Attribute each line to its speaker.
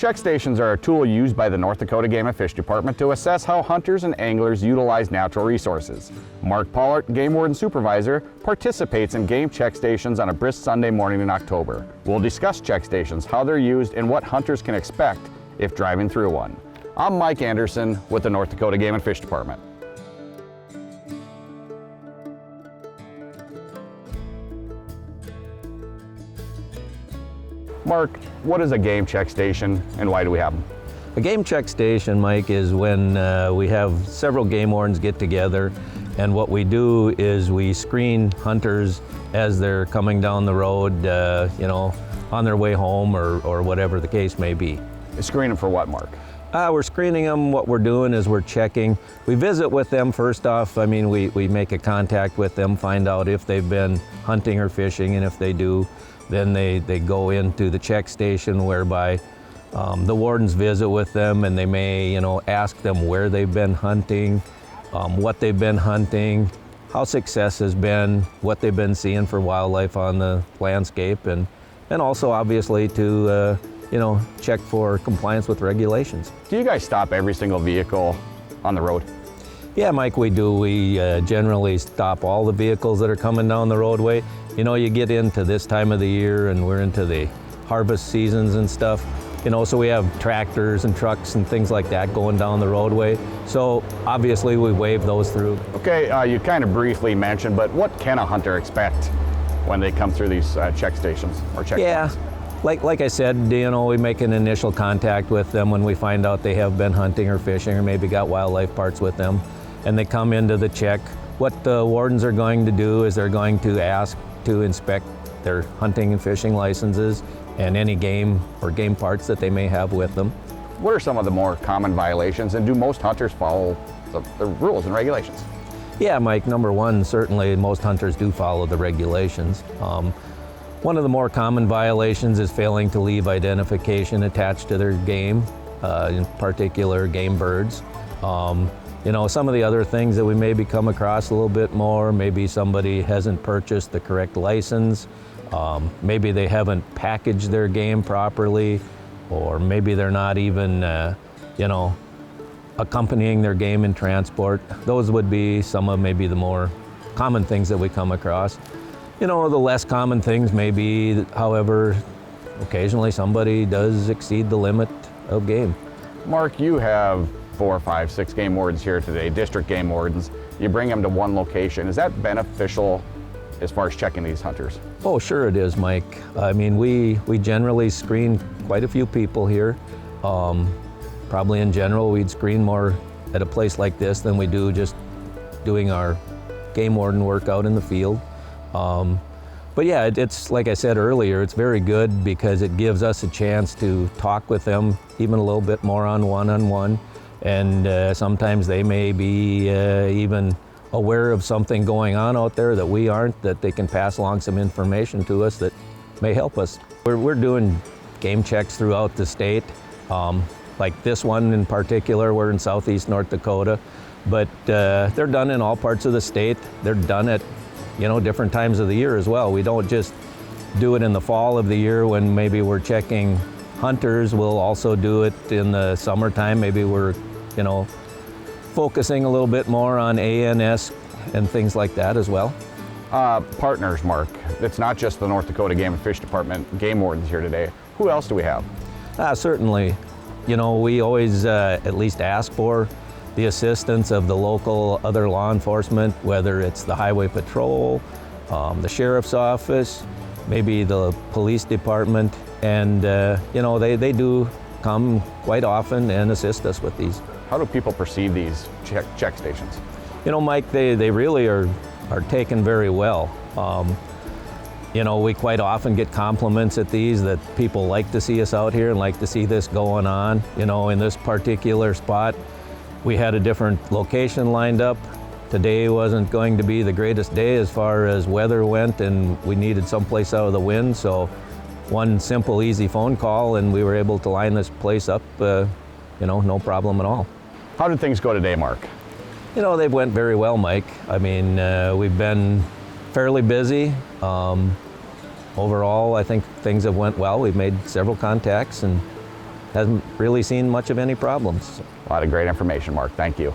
Speaker 1: Check stations are a tool used by the North Dakota Game and Fish Department to assess how hunters and anglers utilize natural resources. Mark Pollard, Game Warden Supervisor, participates in game check stations on a brisk Sunday morning in October. We'll discuss check stations, how they're used, and what hunters can expect if driving through one. I'm Mike Anderson with the North Dakota Game and Fish Department. Mark, what is a game check station and why do we have them?
Speaker 2: A game check station, Mike, is when we have several game wardens get together, and what we do is we screen hunters as they're coming down the road, on their way home or whatever the case may be.
Speaker 1: Screen them for what, Mark?
Speaker 2: We're screening them. What we're doing is we're checking. We visit with them first off. I mean, we make a contact with them, find out if they've been hunting or fishing, and if they do, then they go into the check station whereby the wardens visit with them, and they may ask them where they've been hunting, what they've been hunting, how success has been, what they've been seeing for wildlife on the landscape, and also obviously to check for compliance with regulations.
Speaker 1: Do you guys stop every single vehicle on the road?
Speaker 2: Yeah, Mike, we do. We generally stop all the vehicles that are coming down the roadway. You get into this time of the year and we're into the harvest seasons and stuff, so we have tractors and trucks and things like that going down the roadway. So obviously we wave those through. Okay,
Speaker 1: you kind of briefly mentioned, but what can a hunter expect when they come through these check stations or checkpoints?
Speaker 2: Yeah, like I said, we make an initial contact with them when we find out they have been hunting or fishing or maybe got wildlife parts with them, and they come into the check. What the wardens are going to do is they're going to ask to inspect their hunting and fishing licenses and any game or game parts that they may have with them.
Speaker 1: What are some of the more common violations, and do most hunters follow the rules and regulations?
Speaker 2: Yeah, Mike, number one, certainly most hunters do follow the regulations. One of the more common violations is failing to leave identification attached to their game, in particular game birds. Some of the other things that we maybe come across a little bit more, maybe somebody hasn't purchased the correct license, maybe they haven't packaged their game properly, or maybe they're not even, accompanying their game in transport. Those would be some of maybe the more common things that we come across. The less common things may be, however, occasionally somebody does exceed the limit of game.
Speaker 1: Mark, you have 4, 5, 6 game wardens here today, district game wardens. You bring them to one location. Is that beneficial as far as checking these hunters?
Speaker 2: Oh, sure it is, Mike. I mean, we generally screen quite a few people here. Probably in general, we'd screen more at a place like this than we do just doing our game warden work out in the field. But yeah, it's like I said earlier, it's very good because it gives us a chance to talk with them even a little bit more on one-on-one. And sometimes they may be even aware of something going on out there that we aren't, that they can pass along some information to us that may help us. We're doing game checks throughout the state. Like this one in particular, we're in southeast North Dakota, but they're done in all parts of the state. They're done at different times of the year as well. We don't just do it in the fall of the year when maybe we're checking hunters. We'll also do it in the summertime. Maybe we're focusing a little bit more on ANS and things like that as well.
Speaker 1: Partners, Mark. It's not just the North Dakota Game and Fish Department game wardens here today. Who else do we have?
Speaker 2: Certainly. We always at least ask for the assistance of the local other law enforcement, whether it's the highway patrol, the sheriff's office, maybe the police department, and they do come quite often and assist us with these.
Speaker 1: How do people perceive these check stations?
Speaker 2: Mike, they really are taken very well. We quite often get compliments at these that people like to see us out here and like to see this going on. In this particular spot, we had a different location lined up. Today wasn't going to be the greatest day as far as weather went, and we needed someplace out of the wind. So one simple, easy phone call, and we were able to line this place up, no problem at all.
Speaker 1: How did things go today, Mark?
Speaker 2: They went very well, Mike. I mean, we've been fairly busy. Overall, I think things have went well. We've made several contacts, and hasn't really seen much of any problems.
Speaker 1: A lot of great information, Mark. Thank you.